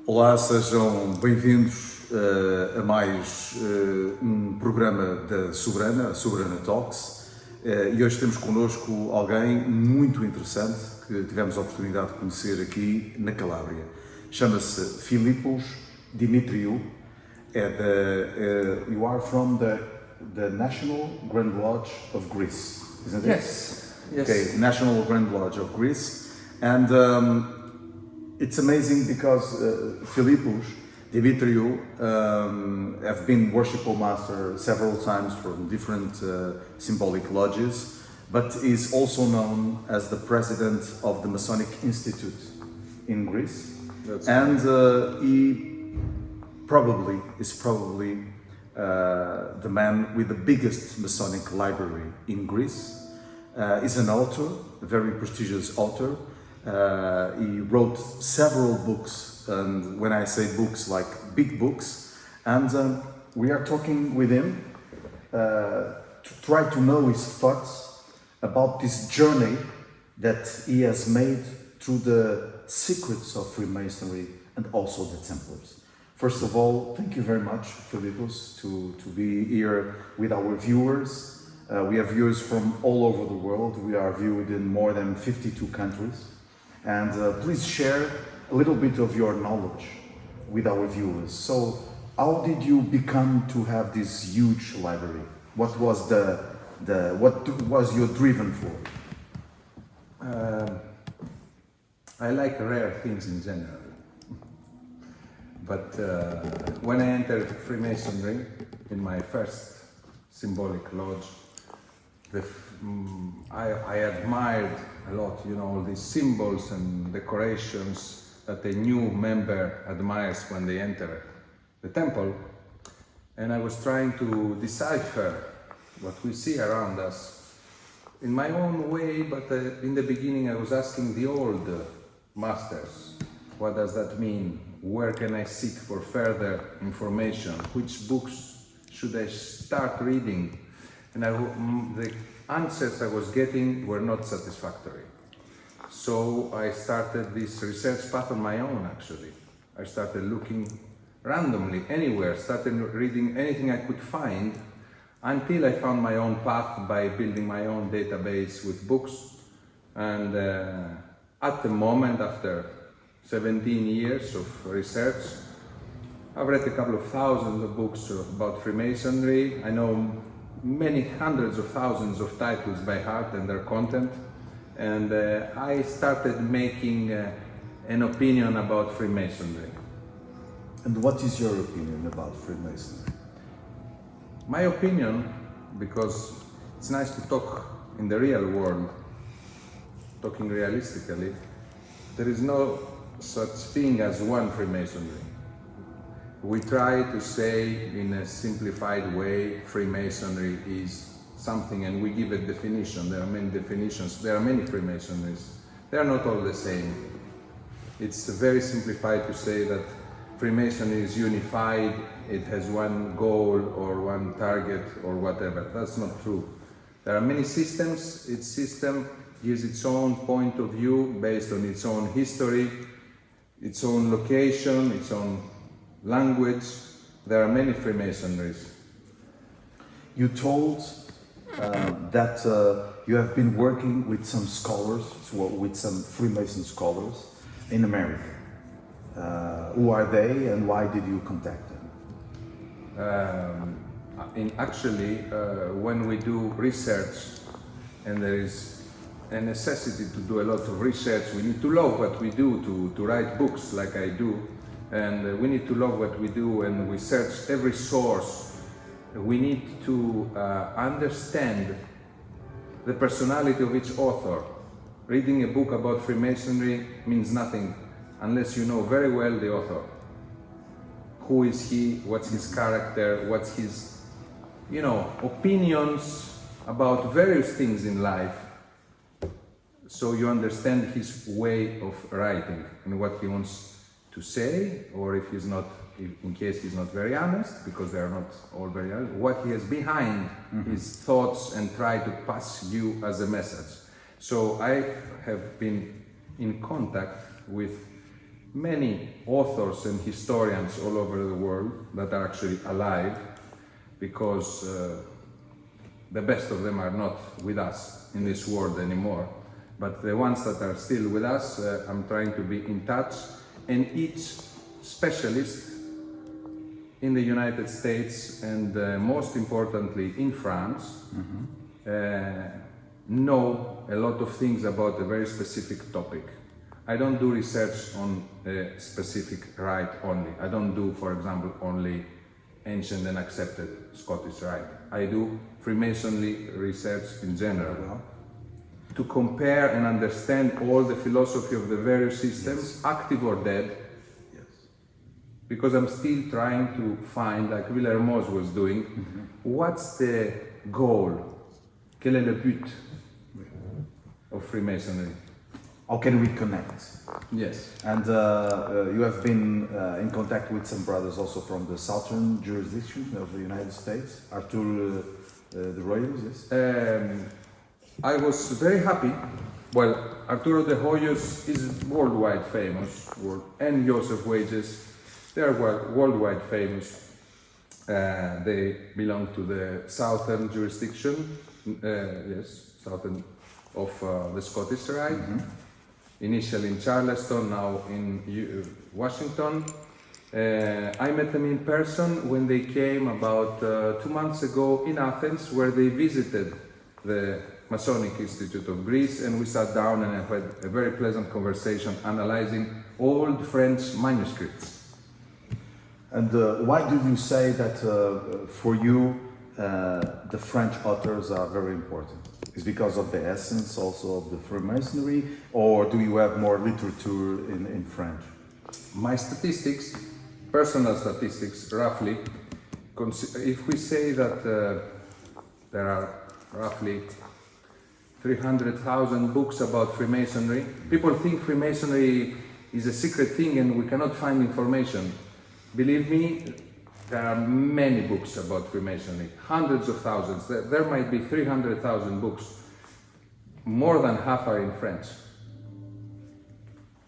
Olá, sejam bem-vindos a mais um programa da Soberana Talks, e hoje temos connosco alguém muito interessante que tivemos a oportunidade de conhecer aqui na Calabria. Chama-se Philip Dimitriou. You are from the National Grand Lodge of Greece, isn't it? Yes. Okay, National Grand Lodge of Greece, and it's amazing because Philippus Dimitriou have been worshipful master several times from different symbolic lodges, but is also known as the president of the Masonic Institute in Greece. He is probably the man with the biggest Masonic library in Greece. He's an author, a very prestigious author. He wrote several books, and when I say books, like big books, and we are talking with him to try to know his thoughts about this journey that he has made through the secrets of Freemasonry and also the Templars. First of all, thank you very much, Philippus, to be here with our viewers. We have viewers from all over the world. We are viewed in more than 52 countries. And please share a little bit of your knowledge with our viewers. So, how did you become to have this huge library? What was what was you driven for? I like rare things in general. But when I entered Freemasonry in my first symbolic lodge, I admired a lot, all these symbols and decorations that a new member admires when they enter the temple. And I was trying to decipher what we see around us in my own way, but in the beginning I was asking the old masters, what does that mean? Where can I seek for further information? Which books should I start reading? And the answers I was getting were not satisfactory. So I started this research path on my own, actually. I started looking randomly anywhere, started reading anything I could find, until I found my own path by building my own database with books. And at the moment, after 17 years of research, I've read a couple of thousands of books about Freemasonry. I know many hundreds of thousands of titles by heart and their content. And I started making an opinion about Freemasonry. And what is your opinion about Freemasonry? My opinion, because it's nice to talk in the real world, talking realistically, there is no such thing as one Freemasonry. We try to say in a simplified way, Freemasonry is something, and we give a definition. There are many definitions. There are many Freemasonries. They are not all the same. It's very simplified to say that Freemasonry is unified, it has one goal or one target or whatever. That's not true. There are many systems. Each system gives its own point of view based on its own history, its own location, its own language. There are many Freemasonries. You told that you have been working with some scholars, with some Freemason scholars in America. Who are they and why did you contact them? When we do research and there is a necessity to do a lot of research, we need to love what we do, to write books like I do, and we need to love what we do, and we search every source. We need to understand the personality of each author. Reading a book about Freemasonry means nothing unless you know very well the author. Who is he? What's his character? What's his, opinions about various things in life? So you understand his way of writing and what he wants to say, or if he's not, in case he's not very honest, because they are not all very honest, what he has behind his thoughts and try to pass you as a message. So I have been in contact with many authors and historians all over the world that are actually alive, because the best of them are not with us in this world anymore. But the ones that are still with us, I'm trying to be in touch, and each specialist in the United States and most importantly in France know a lot of things about a very specific topic. I don't do research on a specific rite only. I don't do, for example, only ancient and accepted Scottish rite. I do Freemasonry research in general, to compare and understand all the philosophy of the various systems, active or dead, because I'm still trying to find, like Villermoz was doing, what's the goal? Quel est le but of Freemasonry? How can we connect? Yes. And you have been in contact with some brothers also from the southern jurisdiction of the United States, Arturo de Hoyos, yes? I was very happy. Well, Arturo de Hoyos is worldwide famous, and Joseph Wages, they are worldwide famous. They belong to the southern jurisdiction, southern of the Scottish Rite. Initially in Charleston, now in Washington. I met them in person when they came about 2 months ago in Athens, where they visited the Masonic Institute of Greece, and we sat down and had a very pleasant conversation analyzing old French manuscripts. And why do you say that for you the French authors are very important? Is because of the essence also of the Freemasonry, or do you have more literature in French? My statistics, personal statistics, roughly, if we say that there are roughly 300,000 books about Freemasonry, people think Freemasonry is a secret thing and we cannot find information. Believe me, there are many books about Freemasonry, hundreds of thousands. There might be 300,000 books. More than half are in French.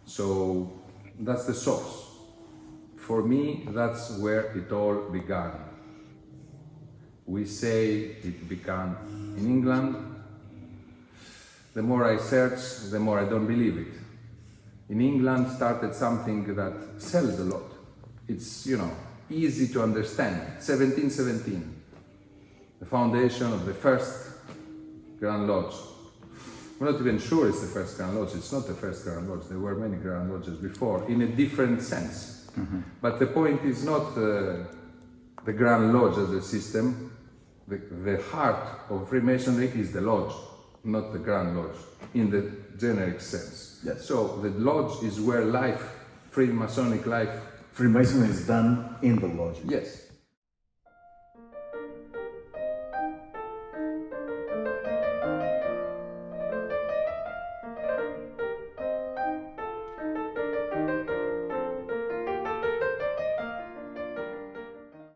So that's the source. For me, that's where it all began. We say it began in England. The more I search, the more I don't believe it. In England started something that sells a lot. It's, easy to understand. 1717, the foundation of the first Grand Lodge. We're not even sure it's the first Grand Lodge. It's not the first Grand Lodge. There were many Grand Lodges before, in a different sense. But the point is not the Grand Lodge as a system. The heart of Freemasonry is the Lodge, not the Grand Lodge, in the generic sense. Yes. So the Lodge is where life, free Masonic life, Freemasonry is done in the lodge. yes.